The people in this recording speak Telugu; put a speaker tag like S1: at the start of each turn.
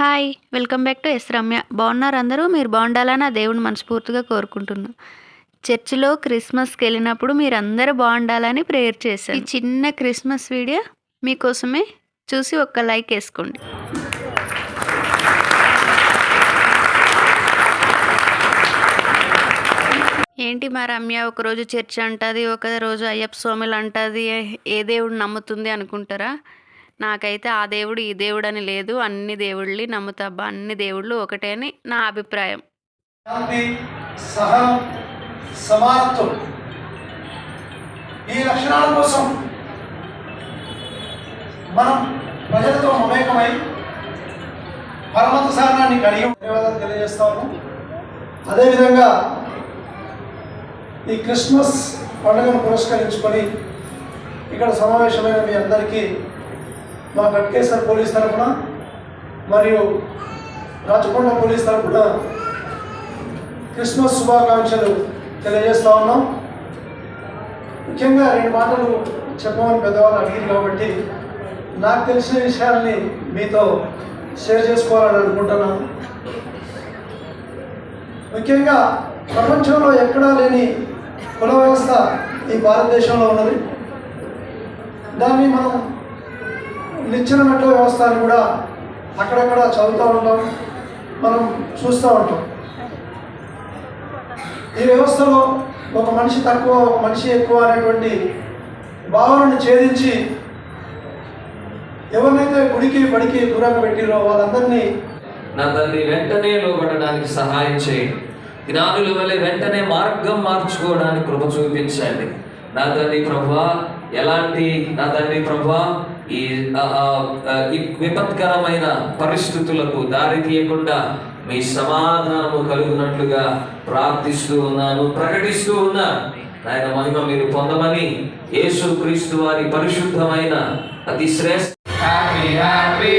S1: Hi! Welcome back to S Ramya. బాగున్నారు అందరూ? మీరు బాగుండాలని ఆ దేవుడిని మనస్ఫూర్తిగా కోరుకుంటున్నా. చర్చిలో క్రిస్మస్‌కెళ్ళినప్పుడు మీరందరూ బాగుండాలని ప్రేయర్ చేశాను. ఈ చిన్న క్రిస్మస్ వీడియో మీకోసమే. చూసి ఒక్క లైక్ ఏసుకోండి. ఏంటి మా రమ్య ఒకరోజు చర్చ్ అంటది, ఒకరోజు అయ్యప్ప స్వాములు అంటది, ఏ దేవుడిని నమ్ముతుంది అనుకుంటారా? నాకైతే ఆ దేవుడు ఈ దేవుడు అని లేదు. అన్ని దేవుళ్ళని నమ్ముతాబ్బా. అన్ని దేవుళ్ళు ఒకటే అని నా అభిప్రాయం.
S2: శాంతి, సహనం, సమానత్వం ఈ లక్షణాల కోసం మనం ప్రజలతో మమేకమై పరమత సాధనాన్ని కలిగి ధన్యవాదాలు తెలియజేస్తాము. అదేవిధంగా ఈ క్రిస్మస్ పండుగను పురస్కరించుకొని ఇక్కడ సమావేశమైన మీ అందరికీ మా గట్కేసర్ పోలీస్ తరఫున మరియు రాచకొండ పోలీస్ తరఫున క్రిస్మస్ శుభాకాంక్షలు తెలియజేస్తూ ఉన్నాం. ముఖ్యంగా 2 మాటలు చెప్పమని పెద్దవాళ్ళు అడిగింది కాబట్టి నాకు తెలిసిన విషయాల్ని మీతో షేర్ చేసుకోవాలని అనుకుంటున్నాను. ముఖ్యంగా ప్రపంచంలో ఎక్కడా లేని కుల వ్యవస్థ ఈ భారతదేశంలో ఉన్నది. దాన్ని మనం నిచ్చెన మెట్ల వ్యవస్థ అని కూడా అక్కడక్కడ చదువుతూ ఉంటాం, మనం చూస్తూ ఉంటాం. ఈ వ్యవస్థలో ఒక మనిషి తక్కువ, ఒక మనిషి ఎక్కువ అనేటువంటి భావనను ఛేదించి ఎవరినైతే గుడికి బడికి దూరంగా పెట్టిరో వాళ్ళందరినీ
S3: నా తండ్రి వెంటనే లోబడడానికి సహాయం చేయండి. జ్ఞానుల వల్ల వెంటనే మార్గం మార్చుకోవడానికి కృప చూపించండి. నా తండ్రి ప్రభువా, ఎలాంటి నా తండ్రి ప్రభువా ఈ విపత్కరమైన పరిస్థితులకు దారి తీయకుండా మీ సమాధానము కలుగునట్లుగా ప్రార్థిస్తూ ఉన్నాను, ప్రకటిస్తూ ఉన్నాను. ఆయన మహిమ మీరు పొందమని యేసు క్రీస్తు వారి పరిశుద్ధమైన అతి శ్రేష్ఠ హ్యాపీ